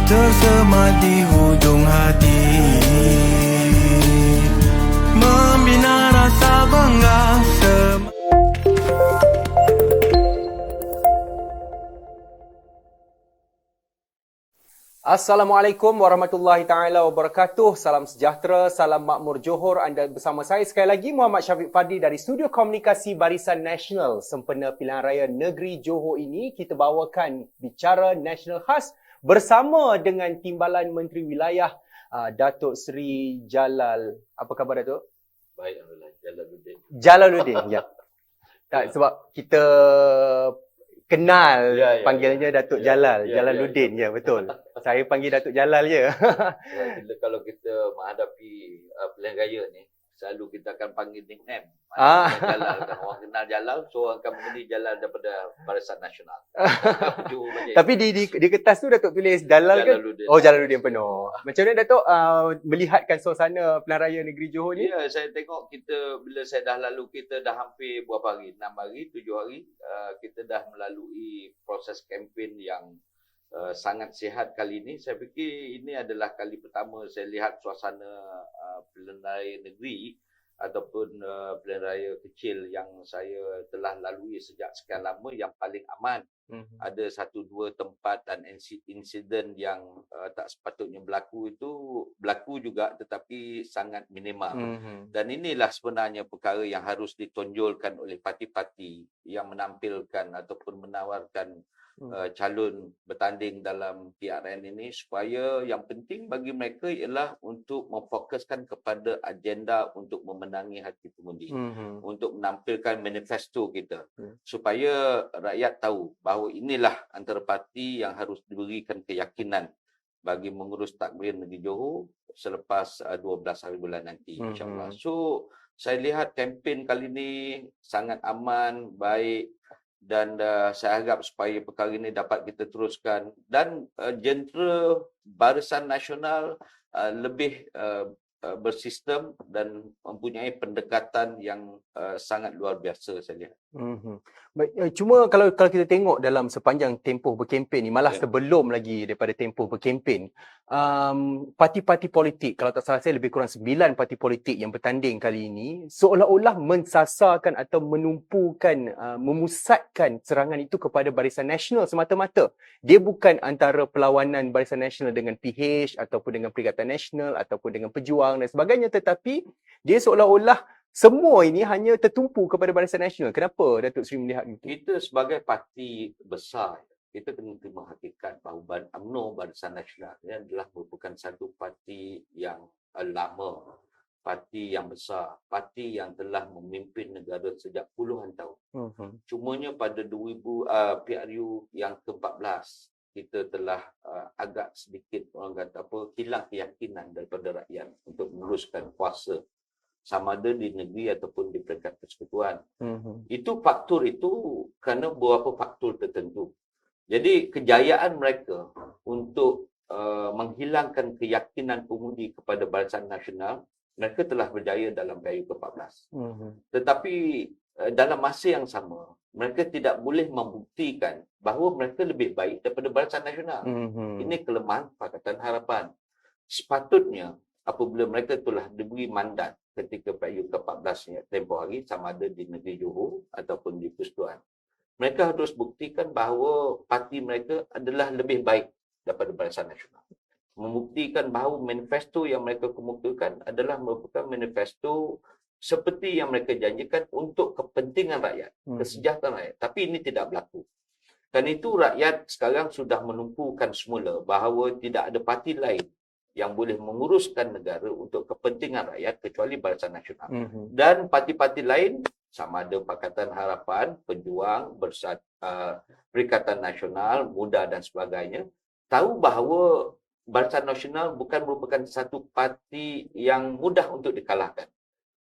tersemat di hujung hati, membina rasa bangga. Assalamualaikum warahmatullahi taala wabarakatuh. Salam sejahtera, salam makmur Johor. Anda bersama saya sekali lagi Muhammad Syafiq Fadli dari Studio Komunikasi Barisan Nasional. Sempena Pilihan Raya Negeri Johor ini, kita bawakan bicara nasional khas bersama dengan Timbalan Menteri Wilayah Datuk Seri Jalal. Apa khabar Datuk? Baik, Alhamdulillah. Jalaluddin. Jalaluddin, ya. Tak, sebab kita kenal panggilnya Datuk Jalal, Jalaluddin, ya betul. Saya panggil Datuk Jalal je. Kalau kita menghadapi pilihan raya ni, selalu kita akan panggil nickname. Jalal, kan orang kenal Jalal, so orang akan mengenali Jalal daripada Barisan Nasional. Tapi di kertas tu Datuk tulis Jalal kan? Jalaluddin. Oh, Jalaluddin penuh. Macam mana Datuk melihatkan suasana pilihan raya negeri Johor ni? Ya, saya tengok bila saya dah lalu, kita dah hampir berapa hari? 6 hari, 7 hari. Kita dah melalui proses kempen yang sangat sihat kali ini. Saya fikir ini adalah kali pertama saya lihat suasana pilihan raya negeri ataupun pilihan raya kecil yang saya telah lalui sejak sekian lama yang paling aman. Ada 1-2 tempat dan insiden yang tak sepatutnya berlaku juga, tetapi sangat minimal. Dan inilah sebenarnya perkara yang harus ditonjolkan oleh parti-parti yang menampilkan ataupun menawarkan calon bertanding dalam PRN ini, supaya yang penting bagi mereka ialah untuk memfokuskan kepada agenda untuk memenangi hati pengundi, untuk menampilkan manifesto kita, supaya rakyat tahu bahawa inilah antara parti yang harus diberikan keyakinan bagi mengurus takbir negeri Johor selepas 12 hari bulan nanti, insyaAllah. So, saya lihat kempen kali ini sangat aman, baik, dan saya harap supaya perkara ini dapat kita teruskan, dan jentera Barisan Nasional lebih bersistem dan mempunyai pendekatan yang sangat luar biasa saya lihat. Baik, cuma kalau kita tengok dalam sepanjang tempoh berkempen ni, malah sebelum lagi daripada tempoh berkempen, parti-parti politik, kalau tak salah saya lebih kurang 9 parti politik yang bertanding kali ini seolah-olah mensasarkan atau menumpukan, memusatkan serangan itu kepada Barisan Nasional semata-mata. Dia bukan antara perlawanan Barisan Nasional dengan PH ataupun dengan Perikatan Nasional ataupun dengan Pejuang dan sebagainya, tetapi dia seolah-olah semua ini hanya tertumpu kepada Barisan Nasional. Kenapa Datuk Seri melihat itu? Kita sebagai parti besar, kita kena terima hakikat bahawa UMNO, Barisan Nasional, ini adalah merupakan satu parti yang lama, parti yang besar, parti yang telah memimpin negara sejak puluhan tahun. Cumanya pada PRU yang ke-14, kita telah agak sedikit, orang kata apa, hilang keyakinan daripada rakyat untuk meneruskan kuasa, sama ada di negeri ataupun di peringkat persekutuan. Faktor itu kerana beberapa faktor tertentu. Jadi kejayaan mereka untuk menghilangkan keyakinan pengundi kepada Barisan Nasional, mereka telah berjaya dalam PRU ke-14. Tetapi dalam masa yang sama, mereka tidak boleh membuktikan bahawa mereka lebih baik daripada Barisan Nasional. Ini kelemahan Pakatan Harapan. Sepatutnya apabila mereka telah diberi mandat ketika PRU ke-14 tempoh hari, sama ada di negeri Johor ataupun di Persekutuan, mereka harus buktikan bahawa parti mereka adalah lebih baik daripada Barisan Nasional. Membuktikan bahawa manifesto yang mereka kemukakan adalah merupakan manifesto seperti yang mereka janjikan untuk kepentingan rakyat, kesejahteraan rakyat. Tapi ini tidak berlaku. Dan itu rakyat sekarang sudah menumpukan semula bahawa tidak ada parti lain yang boleh menguruskan negara untuk kepentingan rakyat kecuali Barisan Nasional. Dan parti-parti lain, sama ada Pakatan Harapan, Pejuang, Perikatan Nasional, Muda dan sebagainya, tahu bahawa Barisan Nasional bukan merupakan satu parti yang mudah untuk dikalahkan.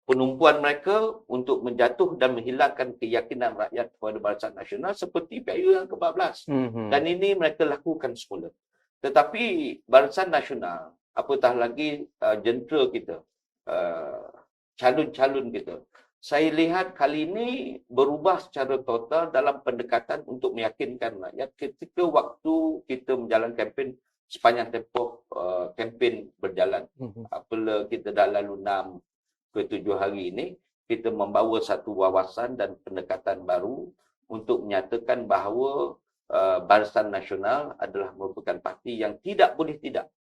Penumpuan mereka untuk menjatuh dan menghilangkan keyakinan rakyat kepada Barisan Nasional seperti PRU yang ke-14. Dan ini mereka lakukan semula. Tetapi Barisan Nasional, apatah lagi jentera kita, calon-calon kita, saya lihat kali ini berubah secara total dalam pendekatan untuk meyakinkan rakyat. Ketika waktu kita menjalankan kempen, sepanjang tempoh kempen berjalan. Apabila kita dah lalu 6 ke 7 hari ini, kita membawa satu wawasan dan pendekatan baru untuk menyatakan bahawa Barisan Nasional adalah merupakan parti yang tidak boleh tidak.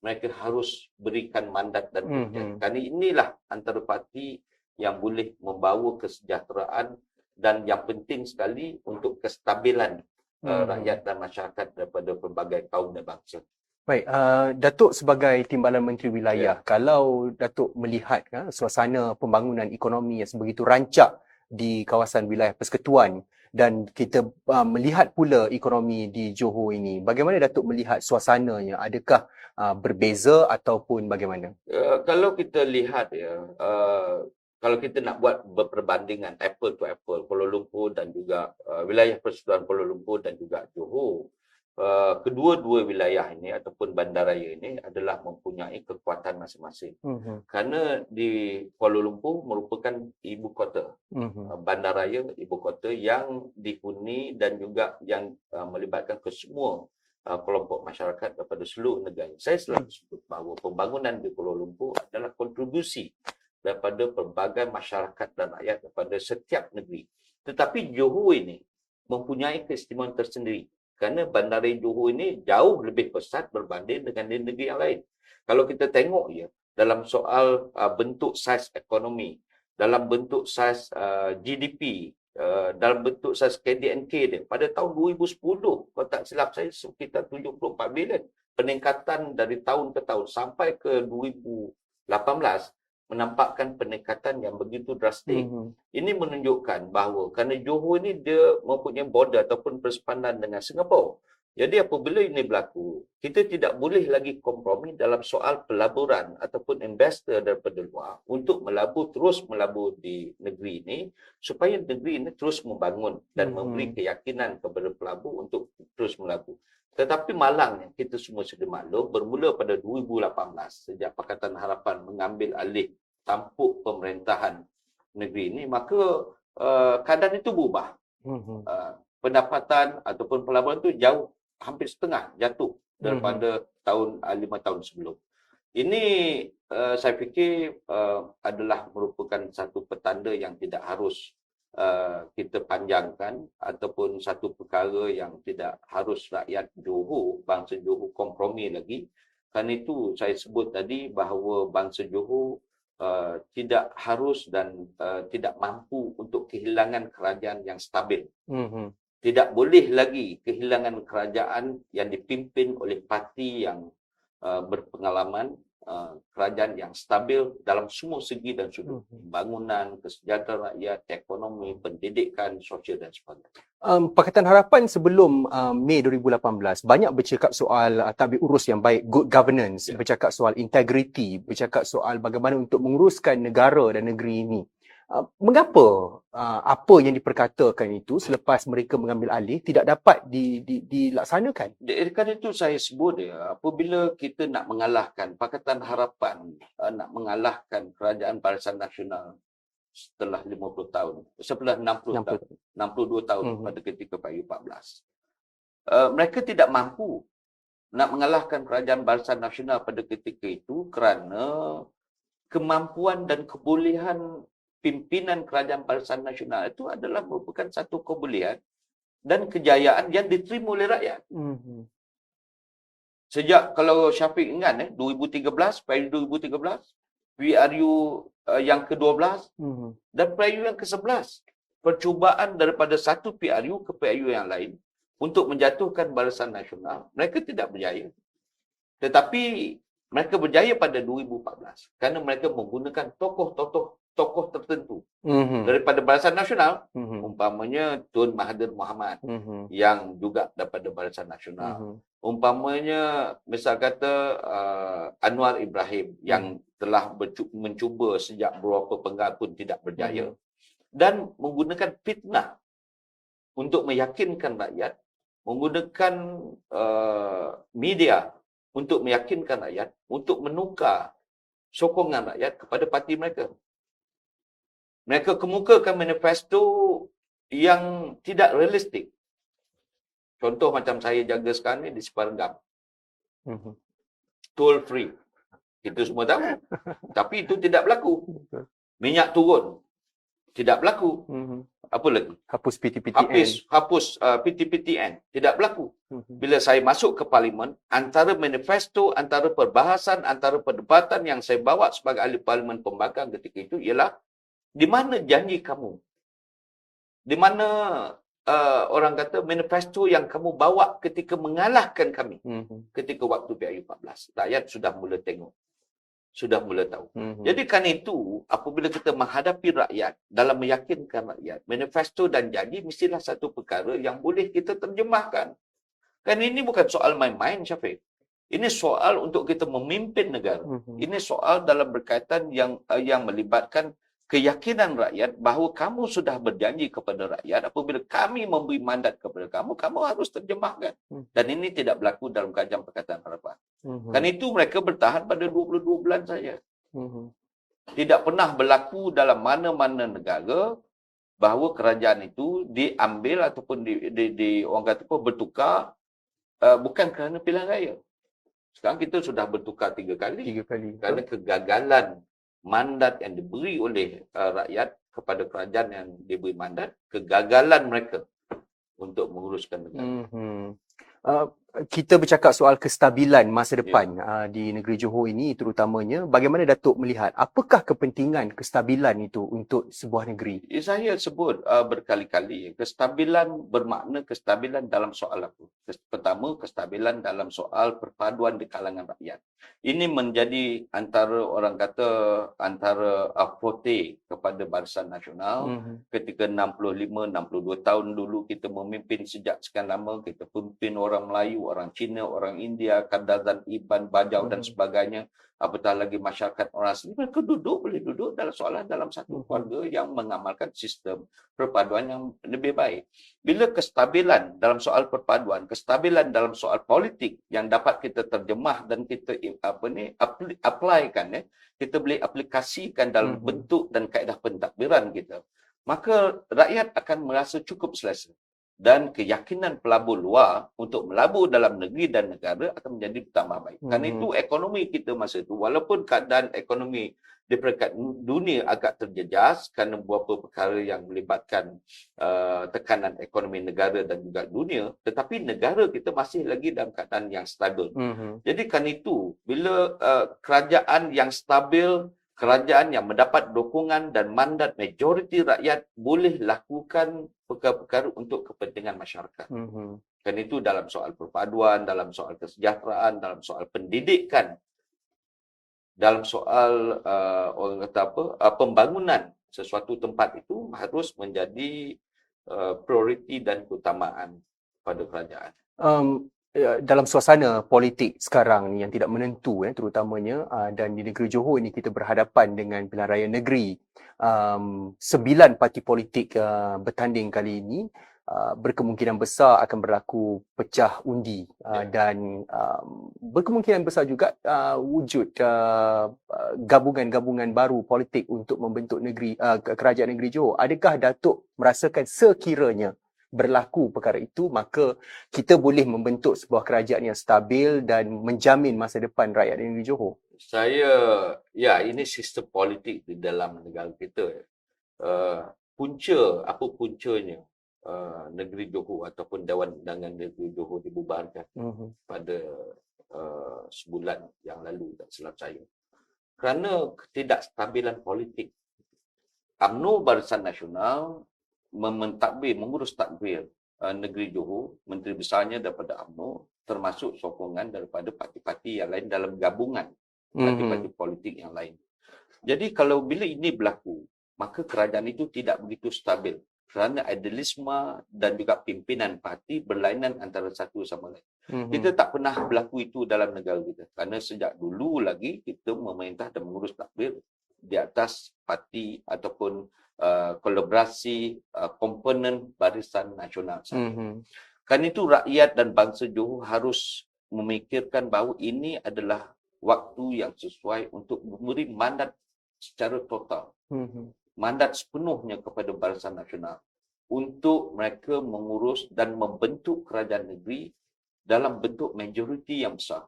Mereka harus berikan mandat dan kerja. Kerana inilah antara parti yang boleh membawa kesejahteraan dan yang penting sekali untuk kestabilan rakyat dan masyarakat daripada pelbagai kaum dan bangsa. Baik, Datuk sebagai Timbalan Menteri Wilayah, kalau Datuk melihat suasana pembangunan ekonomi yang sebegitu rancak di kawasan wilayah Persekutuan dan kita melihat pula ekonomi di Johor ini, bagaimana Datuk melihat suasananya? Adakah berbeza ataupun bagaimana? Kalau kita lihat kalau kita nak buat berperbandingan apple to apple, Kuala Lumpur dan juga wilayah Persekutuan Kuala Lumpur dan juga Johor, kedua-dua wilayah ini ataupun bandaraya ini adalah mempunyai kekuatan masing-masing. Kerana di Kuala Lumpur merupakan ibu kota, bandaraya ibu kota yang dihuni dan juga yang melibatkan kesemua kelompok masyarakat daripada seluruh negara. Saya selalu sebut bahawa pembangunan di Kuala Lumpur adalah kontribusi daripada pelbagai masyarakat dan rakyat daripada setiap negeri. Tetapi Johor ini mempunyai keistimewaan tersendiri. Kerana bandaraya Johor ini jauh lebih besar berbanding dengan negeri yang lain. Kalau kita tengok dalam soal bentuk saiz ekonomi, dalam bentuk saiz GDP, dalam bentuk saiz KDNK dia, pada tahun 2010, kalau tak silap saya, sekitar 74 bilion. Peningkatan dari tahun ke tahun sampai ke 2018, menampakkan peningkatan yang begitu drastik. Ini menunjukkan bahawa kerana Johor ini dia mempunyai border ataupun persepadan dengan Singapura. Jadi apabila ini berlaku, kita tidak boleh lagi kompromi dalam soal pelaburan ataupun investor daripada luar untuk terus melabur di negeri ini supaya negeri ini terus membangun dan memberi keyakinan kepada pelabur untuk terus melabur. Tetapi malangnya kita semua sedia maklum, bermula pada 2018 sejak Pakatan Harapan mengambil alih tampuk pemerintahan negeri ini, maka keadaan itu berubah. Pendapatan ataupun pelaburan itu jauh, hampir setengah jatuh daripada 5 tahun sebelum. Ini saya fikir adalah merupakan satu petanda yang tidak harus kita panjangkan ataupun satu perkara yang tidak harus rakyat Johor, bangsa Johor kompromi lagi. Kerana itu saya sebut tadi bahawa bangsa Johor tidak harus dan tidak mampu untuk kehilangan kerajaan yang stabil. Tidak boleh lagi kehilangan kerajaan yang dipimpin oleh parti yang berpengalaman, kerajaan yang stabil dalam semua segi dan sudut. Pembangunan, kesejahteraan rakyat, ekonomi, pendidikan, sosial dan sebagainya. Pakatan Harapan sebelum Mei 2018 banyak bercakap soal tadbir urus yang baik, good governance, bercakap soal integriti, bercakap soal bagaimana untuk menguruskan negara dan negeri ini. Mengapa apa yang diperkatakan itu selepas mereka mengambil alih tidak dapat dilaksanakan? Kerana itu saya sebut apabila kita nak mengalahkan Pakatan Harapan, nak mengalahkan Kerajaan Barisan Nasional setelah 50 tahun, setelah 62 tahun pada ketika PAYU 14. Mereka tidak mampu nak mengalahkan Kerajaan Barisan Nasional pada ketika itu kerana kemampuan dan kebolehan pimpinan Kerajaan Barisan Nasional itu adalah merupakan satu kebolehan dan kejayaan yang diterima oleh rakyat. Sejak, kalau Syafiq ingat, 2013, PAYU 2013, PRU yang ke-12 dan PRU yang ke-11. Percubaan daripada satu PRU ke PRU yang lain untuk menjatuhkan Barisan Nasional, mereka tidak berjaya. Tetapi mereka berjaya pada 2014 kerana mereka menggunakan tokoh tertentu daripada Barisan Nasional, umpamanya Tun Mahathir Mohamad yang juga daripada Barisan Nasional. Umpamanya misal kata Anwar Ibrahim yang telah mencuba sejak beberapa penggal pun tidak berjaya dan menggunakan fitnah untuk meyakinkan rakyat, menggunakan media untuk meyakinkan rakyat, untuk menukar sokongan rakyat kepada parti mereka. Mereka kemukakan manifesto yang tidak realistik. Contoh macam saya jaga sekarang ni di Separenggam. Mhm. toll free. Kita semua tahu. Tapi itu tidak berlaku. Minyak turun. Tidak berlaku. Mhm. Apa lagi? Hapus PTPTN. Hapus PTPTN. Tidak berlaku. Mhm. Bila saya masuk ke parlimen, antara manifesto, antara perbahasan, antara perdebatan yang saya bawa sebagai ahli parlimen pembangkang ketika itu ialah di mana janji kamu? Di mana orang kata manifesto yang kamu bawa ketika mengalahkan kami? Mhm. Ketika waktu PRU 14. Rakyat sudah mula tengok. Sudah mula tahu. Mhm. Jadi kan itu, apabila kita menghadapi rakyat, dalam meyakinkan rakyat, manifesto dan janji mestilah satu perkara yang boleh kita terjemahkan. Kan ini bukan soal main-main, Syafiq. Ini soal untuk kita memimpin negara. Mhm. Ini soal dalam berkaitan yang melibatkan keyakinan rakyat bahawa kamu sudah berjanji kepada rakyat apabila kami memberi mandat kepada kamu, kamu harus terjemahkan. Dan ini tidak berlaku dalam Kerajaan Pakatan Harapan. Kan itu mereka bertahan pada 22 bulan saja. Mhm. Tidak pernah berlaku dalam mana-mana negara bahawa kerajaan itu diambil ataupun orang kata apa, bertukar bukan kerana pilihan raya. Sekarang kita sudah bertukar 3 kali. 3 kali. Kerana kegagalan mandat yang diberi oleh rakyat kepada kerajaan yang diberi mandat, kegagalan mereka untuk menguruskan negara. Mhm. Kita bercakap soal kestabilan masa depan di negeri Johor ini terutamanya. Bagaimana Datuk melihat apakah kepentingan kestabilan itu untuk sebuah negeri? Saya sebut berkali-kali, kestabilan bermakna kestabilan dalam soal apa? Pertama, kestabilan dalam soal perpaduan di kalangan rakyat. Ini menjadi antara orang kata antara forte kepada Barisan Nasional. Ketika 65-62 tahun dulu kita memimpin sejak sekian lama, kita pimpin orang Melayu, orang Cina, orang India, Kadazan, Iban, Bajau dan sebagainya. Apatah lagi masyarakat orang asli, mereka boleh duduk dalam soalan dalam satu keluarga yang mengamalkan sistem perpaduan yang lebih baik. Bila kestabilan dalam soal perpaduan, kestabilan dalam soal politik yang dapat kita terjemah dan kita apply-kan, kita boleh aplikasikan dalam bentuk dan kaedah pentadbiran kita, maka rakyat akan merasa cukup selesa. Dan keyakinan pelabur luar untuk melabur dalam negeri dan negara akan menjadi bertambah baik. Kerana itu ekonomi kita masa itu, walaupun keadaan ekonomi di peringkat dunia agak terjejas kerana beberapa perkara yang melibatkan tekanan ekonomi negara dan juga dunia, tetapi negara kita masih lagi dalam keadaan yang stabil. Jadi kerana itu, bila kerajaan yang stabil, kerajaan yang mendapat dukungan dan mandat majoriti rakyat boleh lakukan perkara-perkara untuk kepentingan masyarakat. Dan itu dalam soal perpaduan, dalam soal kesejahteraan, dalam soal pendidikan, dalam soal orang kata apa, pembangunan sesuatu tempat itu harus menjadi prioriti dan keutamaan pada kerajaan. Dalam suasana politik sekarang ni yang tidak menentu terutamanya dan di negeri Johor ini kita berhadapan dengan pilihan raya negeri, 9 parti politik bertanding kali ini, berkemungkinan besar akan berlaku pecah undi dan berkemungkinan besar juga wujud gabungan-gabungan baru politik untuk membentuk negeri kerajaan negeri Johor. Adakah Datuk merasakan sekiranya berlaku perkara itu, maka kita boleh membentuk sebuah kerajaan yang stabil dan menjamin masa depan rakyat di negeri Johor? Ini sistem politik di dalam negara kita. Apa puncanya negeri Johor ataupun Dewan Undangan Negeri Johor dibubarkan pada sebulan yang lalu, tak silap saya. Kerana ketidakstabilan politik. UMNO Barisan Nasional mengurus tadbir negeri Johor, menteri besarnya daripada UMNO, termasuk sokongan daripada parti-parti yang lain dalam gabungan parti-parti politik yang lain. Jadi kalau bila ini berlaku, maka kerajaan itu tidak begitu stabil kerana idealisme dan juga pimpinan parti berlainan antara satu sama lain. Kita tak pernah berlaku itu dalam negara kita kerana sejak dulu lagi kita memerintah dan mengurus tadbir di atas parti ataupun kolaborasi komponen Barisan Nasional sahaja. Kan itu rakyat dan bangsa Johor harus memikirkan bahawa ini adalah waktu yang sesuai untuk memberi mandat secara total. Mandat sepenuhnya kepada Barisan Nasional untuk mereka mengurus dan membentuk kerajaan negeri dalam bentuk majoriti yang besar.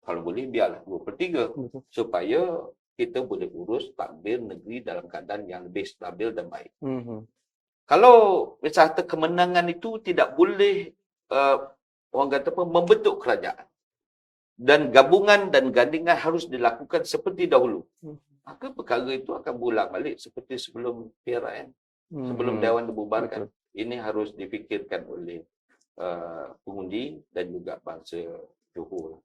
Kalau boleh biarlah 2/3 Betul. supaya kita boleh urus takbir negeri dalam keadaan yang lebih stabil dan baik. Mhm. Kalau wisata kemenangan itu tidak boleh orang kata apa, membentuk kerajaan dan gabungan dan gandingan harus dilakukan seperti dahulu, Mhm. maka perkara itu akan berulang balik seperti sebelum PRN, sebelum Mhm. Dewan dibubarkan. Betul. Ini harus difikirkan oleh pengundi dan juga bangsa Johor.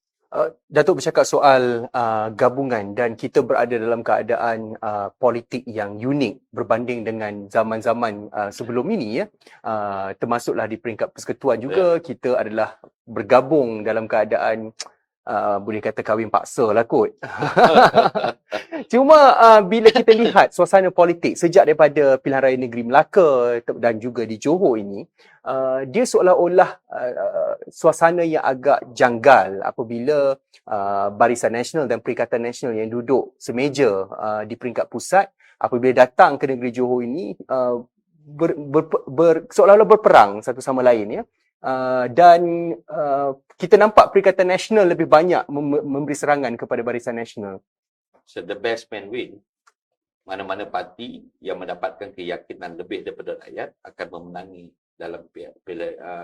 Datuk bercakap soal gabungan dan kita berada dalam keadaan politik yang unik berbanding dengan zaman-zaman sebelum ini ya. Termasuklah di peringkat persekutuan juga kita adalah bergabung dalam keadaan boleh kata kahwin paksa lah kot. Cuma bila kita lihat suasana politik sejak daripada pilihan raya negeri Melaka dan juga di Johor ini, dia seolah-olah suasana yang agak janggal apabila Barisan Nasional dan Perikatan Nasional yang duduk semeja di peringkat pusat apabila datang ke negeri Johor ini seolah-olah berperang satu sama lain ya. Dan kita nampak Perikatan Nasional lebih banyak memberi serangan kepada Barisan Nasional. So the best man win. Mana-mana parti yang mendapatkan keyakinan lebih daripada rakyat akan memenangi dalam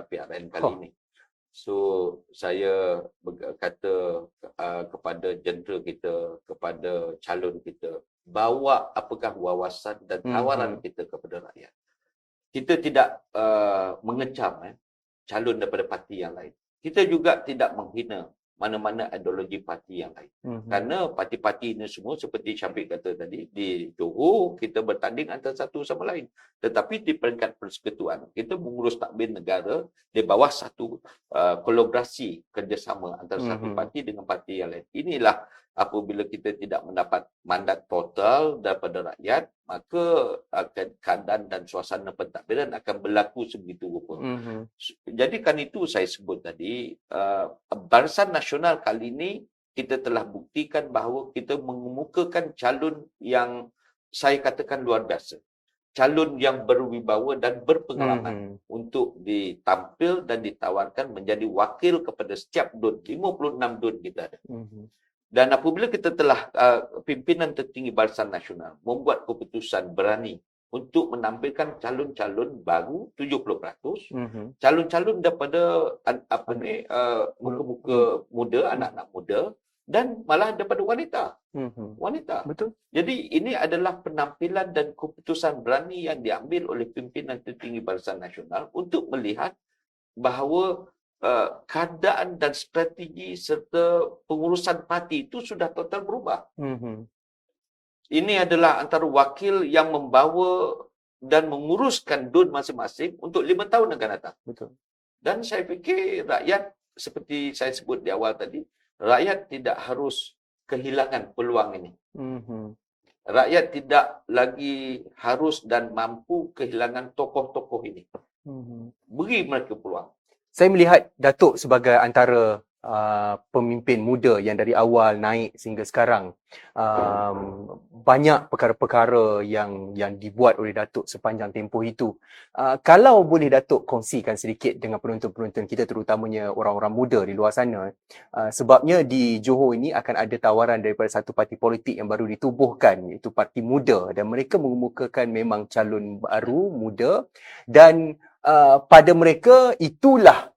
PRN kali ini. So saya kata kepada jentera kita, kepada calon kita, bawa apakah wawasan dan tawaran kita kepada rakyat. Kita tidak mengecam calon daripada parti yang lain. Kita juga tidak menghina mana-mana ideologi parti yang lain. Kerana parti-parti ini semua seperti Syafiq kata tadi, di Johor kita bertanding antara satu sama lain. Tetapi di peringkat persekutuan, kita mengurus takbir negara di bawah satu kolaborasi kerjasama antara satu parti dengan parti yang lain. Inilah apabila kita tidak mendapat mandat total daripada rakyat, maka keadaan dan suasana pentadbiran akan berlaku sebegitu rupa. Jadi kan itu saya sebut tadi, Barisan Nasional kali ini kita telah buktikan bahawa kita mengemukakan calon yang saya katakan luar biasa. Calon yang berwibawa dan berpengalaman untuk ditampil dan ditawarkan menjadi wakil kepada setiap DUN. 56 DUN kita ada. Dan apabila kita telah pimpinan tertinggi Barisan Nasional membuat keputusan berani untuk menampilkan calon-calon baru 70%, calon-calon daripada muka-muka muda, anak-anak muda dan malah daripada wanita. Wanita. Betul. Jadi ini adalah penampilan dan keputusan berani yang diambil oleh pimpinan tertinggi Barisan Nasional untuk melihat bahawa keadaan dan strategi serta pengurusan parti itu sudah total berubah. Ini adalah antara wakil yang membawa dan menguruskan DUN masing-masing untuk 5 tahun akan datang. Betul. Dan saya fikir rakyat, seperti saya sebut di awal tadi, rakyat tidak harus kehilangan peluang ini. Rakyat tidak lagi harus dan mampu kehilangan tokoh-tokoh ini. Beri mereka peluang. Saya melihat Datuk sebagai antara pemimpin muda yang dari awal naik sehingga sekarang. Banyak perkara-perkara yang dibuat oleh Datuk sepanjang tempoh itu. Kalau boleh Datuk kongsikan sedikit dengan penonton-penonton kita, terutamanya orang-orang muda di luar sana. Sebabnya di Johor ini akan ada tawaran daripada satu parti politik yang baru ditubuhkan, iaitu Parti Muda, dan mereka mengemukakan memang calon baru, muda, dan pada mereka itulah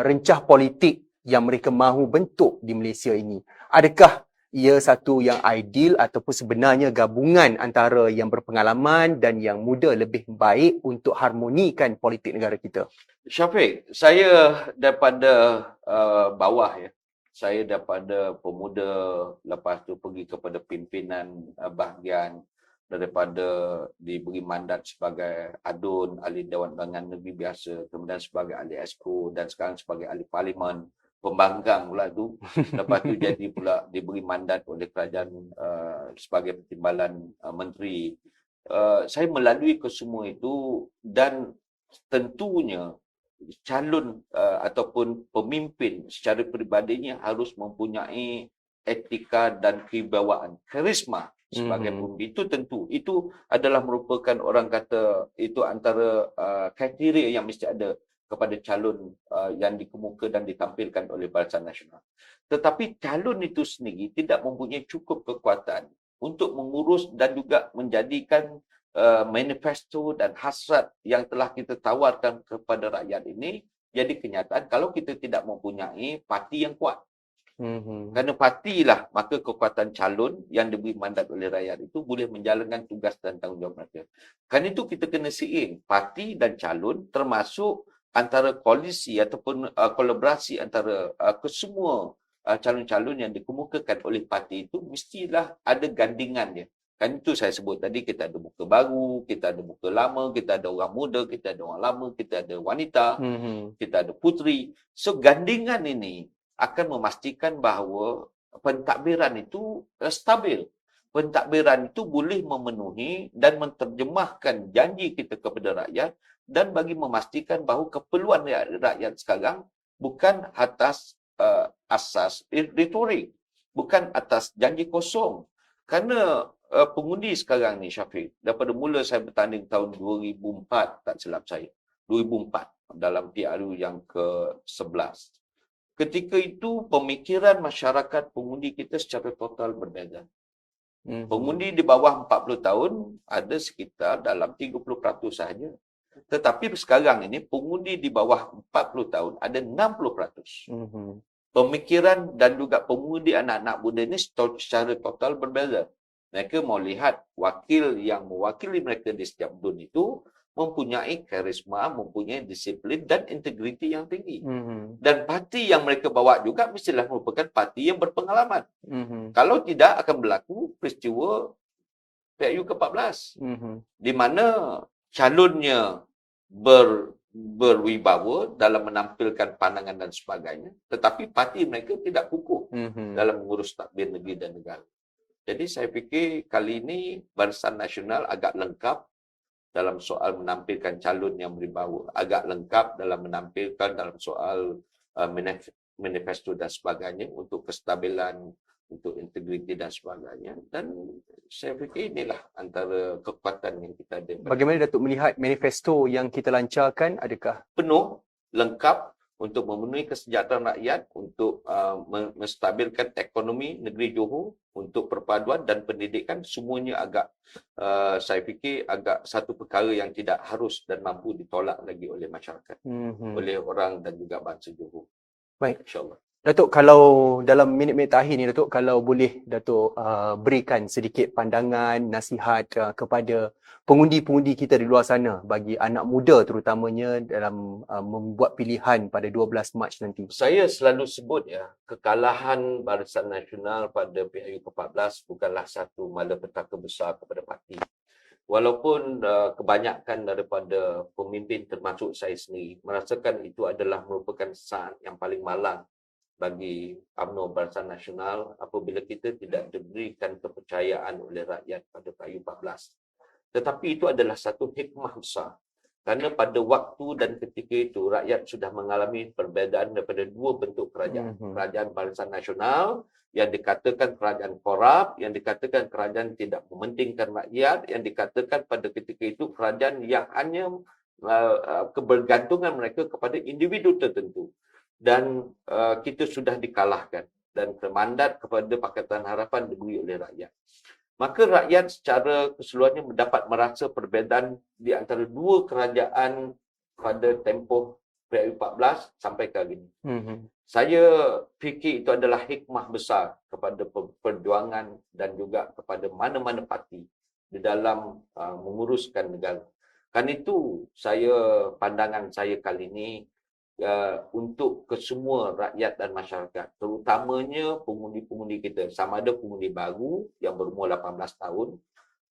rencah politik yang mereka mahu bentuk di Malaysia ini. Adakah ia satu yang ideal ataupun sebenarnya gabungan antara yang berpengalaman dan yang muda lebih baik untuk harmonikan politik negara kita? Syafiq, saya daripada bawah ya. Saya daripada pemuda, lepas tu pergi kepada pimpinan bahagian, daripada diberi mandat sebagai ADUN, ahli Dewan Undangan Negeri biasa, kemudian sebagai ahli Exco dan sekarang sebagai ahli Parlimen, pembangkang pula tu. Lepas tu jadi pula diberi mandat oleh kerajaan sebagai pertimbalan menteri. Saya melalui kesemua itu dan tentunya calon ataupun pemimpin secara peribadinya harus mempunyai etika dan kewibawaan, karisma sebagai pemimpin. Itu tentu. Itu adalah merupakan, orang kata, itu antara kriteria yang mesti ada kepada calon yang dikemuka dan ditampilkan oleh Barisan Nasional. Tetapi calon itu sendiri tidak mempunyai cukup kekuatan untuk mengurus dan juga menjadikan manifesto dan hasrat yang telah kita tawarkan kepada rakyat ini jadi kenyataan kalau kita tidak mempunyai parti yang kuat. Kerana partilah, maka kekuatan calon yang diberi mandat oleh rakyat itu boleh menjalankan tugas dan tanggungjawab mereka. Kerana itu kita kena seiring parti dan calon termasuk antara koalisi ataupun kolaborasi antara kesemua calon-calon yang dikemukakan oleh parti itu mestilah ada gandingannya. Kan itu saya sebut tadi, kita ada muka baru, kita ada muka lama, kita ada orang muda, kita ada orang lama, kita ada wanita, kita ada puteri. So gandingan ini akan memastikan bahawa pentadbiran itu stabil. Pentadbiran itu boleh memenuhi dan menterjemahkan janji kita kepada rakyat dan bagi memastikan bahawa keperluan rakyat sekarang bukan atas asas retorik, bukan atas janji kosong. Kerana pengundi sekarang ni, Syafiq, daripada mula saya bertanding tahun 2004, tak silap saya, 2004 dalam PRU yang ke-11. Ketika itu pemikiran masyarakat pengundi kita secara total berbeza. Pengundi di bawah 40 tahun ada sekitar dalam 30% sahaja. Tetapi sekarang ini pengundi di bawah 40 tahun ada 60%. Pemikiran dan juga pengundi anak-anak muda ini secara total berbeza. Mereka mau lihat wakil yang mewakili mereka di setiap dun itu mempunyai karisma, mempunyai disiplin dan integriti yang tinggi. Dan parti yang mereka bawa juga mestilah merupakan parti yang berpengalaman. Kalau tidak akan berlaku peristiwa PRU ke-14 di mana calonnya berwibawa dalam menampilkan pandangan dan sebagainya, tetapi parti mereka tidak kukuh dalam mengurus tadbir negeri dan negara. Jadi saya fikir kali ini Barisan Nasional agak lengkap dalam soal menampilkan calon yang berwibawa, agak lengkap dalam menampilkan dalam soal manifesto dan sebagainya untuk kestabilan, untuk integriti dan sebagainya. Dan saya fikir inilah antara kekuatan yang kita ada. Bagaimana Datuk melihat manifesto yang kita lancarkan, adakah penuh, lengkap untuk memenuhi kesejahteraan rakyat, untuk menstabilkan ekonomi negeri Johor, untuk perpaduan dan pendidikan, semuanya agak, saya fikir agak satu perkara yang tidak harus dan mampu ditolak lagi oleh masyarakat, oleh orang dan juga bangsa Johor. Baik. InsyaAllah. Datuk, kalau dalam minit-minit akhir ni Datuk, kalau boleh Datuk berikan sedikit pandangan, nasihat kepada pengundi-pengundi kita di luar sana, bagi anak muda terutamanya dalam membuat pilihan pada 12 Mac nanti. Saya selalu sebut ya, kekalahan Barisan Nasional pada PRU ke-14 bukanlah satu malapetaka besar kepada parti. Walaupun kebanyakan daripada pemimpin termasuk saya sendiri merasakan itu adalah merupakan saat yang paling malang bagi UMNO Barisan Nasional apabila kita tidak diberikan kepercayaan oleh rakyat pada PRU 14. Tetapi itu adalah satu hikmah besar. Kerana pada waktu dan ketika itu rakyat sudah mengalami perbezaan daripada dua bentuk kerajaan. Kerajaan Barisan Nasional yang dikatakan kerajaan korup, yang dikatakan kerajaan tidak mementingkan rakyat, yang dikatakan pada ketika itu kerajaan yang hanya kebergantungan mereka kepada individu tertentu. Dan kita sudah dikalahkan dan mandat kepada Pakatan Harapan diberi oleh rakyat. Maka rakyat secara keseluruhannya mendapat merasa perbezaan di antara dua kerajaan pada tempoh PRU 14 sampai ke hari ini. Saya fikir itu adalah hikmah besar kepada perjuangan dan juga kepada mana-mana parti di dalam menguruskan negara. Kan itu pandangan saya kali ini untuk kesemua rakyat dan masyarakat, terutamanya pengundi-pengundi kita, sama ada pengundi baru yang berumur 18 tahun,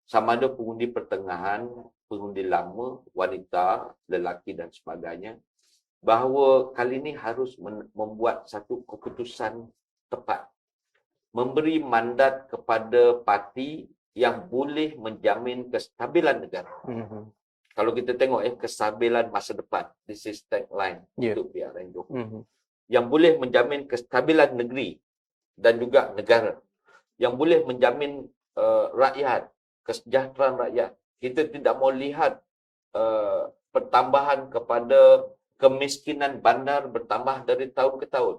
sama ada pengundi pertengahan, pengundi lama, wanita, lelaki dan sebagainya, bahawa kali ini harus membuat satu keputusan tepat, memberi mandat kepada parti yang boleh menjamin kestabilan negara. Kalau kita tengok kestabilan masa depan, this is tagline untuk PRN Johor. Yang boleh menjamin kestabilan negeri dan juga negara. Yang boleh menjamin rakyat, kesejahteraan rakyat. Kita tidak mau lihat pertambahan kepada kemiskinan bandar bertambah dari tahun ke tahun.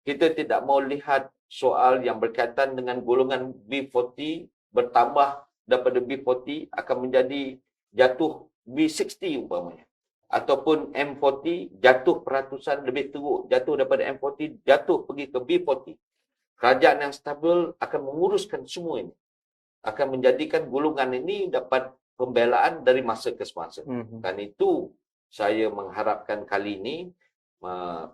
Kita tidak mau lihat soal yang berkaitan dengan golongan B40 bertambah daripada B40 akan menjadi jatuh B60 umpamanya. Ataupun M40 jatuh peratusan lebih teruk, jatuh daripada M40, jatuh pergi ke B40. Kerajaan yang stabil akan menguruskan semua ini. Akan menjadikan golongan ini dapat pembelaan dari masa ke semasa. Dan itu saya mengharapkan kali ini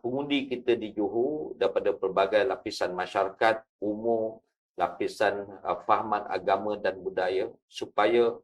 pengundi kita di Johor daripada pelbagai lapisan masyarakat, umur, lapisan fahaman agama dan budaya supaya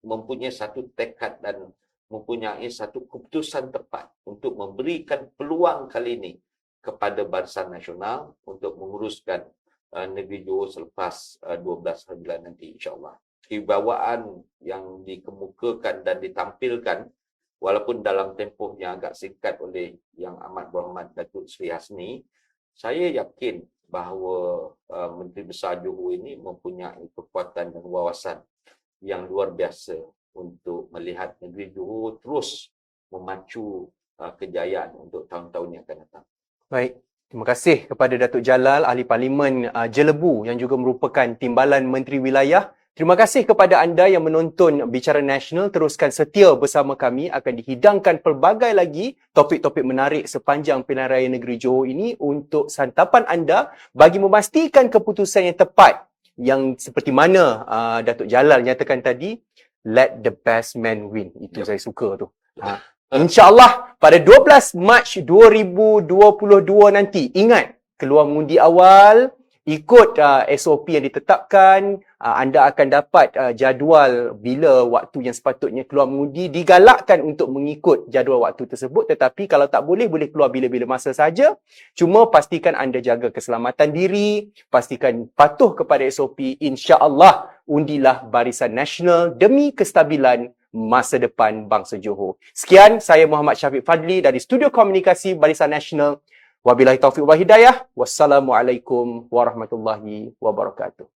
mempunyai satu tekad dan mempunyai satu keputusan tepat untuk memberikan peluang kali ini kepada Barisan Nasional untuk menguruskan negeri Johor selepas 12 hari bulan nanti, insyaAllah. Kewibawaan yang dikemukakan dan ditampilkan walaupun dalam tempoh yang agak singkat oleh Yang Amat Berhormat Datuk Seri Hasni, saya yakin bahawa Menteri Besar Johor ini mempunyai kekuatan dan wawasan yang luar biasa untuk melihat negeri Johor terus memacu kejayaan untuk tahun-tahun yang akan datang. Baik, terima kasih kepada Datuk Jalal, Ahli Parlimen Jelebu yang juga merupakan Timbalan Menteri Wilayah. Terima kasih kepada anda yang menonton Bicara Nasional. Teruskan setia bersama kami. Akan dihidangkan pelbagai lagi topik-topik menarik sepanjang pilihan raya negeri Johor ini untuk santapan anda bagi memastikan keputusan yang tepat yang seperti mana Datuk Jalal nyatakan tadi, let the best man win. Itu saya suka tu. InsyaAllah pada 12 Mac 2022 nanti, ingat, keluar mengundi awal, ikut SOP yang ditetapkan, anda akan dapat jadual bila waktu yang sepatutnya keluar mengundi. Digalakkan untuk mengikut jadual waktu tersebut, tetapi kalau tak boleh, boleh keluar bila-bila masa saja. Cuma pastikan anda jaga keselamatan diri, pastikan patuh kepada SOP. InsyaAllah, undilah Barisan Nasional demi kestabilan masa depan bangsa Johor. Sekian, saya Muhammad Syafiq Fadli dari Studio Komunikasi Barisan Nasional. Wabillahi taufiq wal hidayah. Wassalamualaikum warahmatullahi wabarakatuh.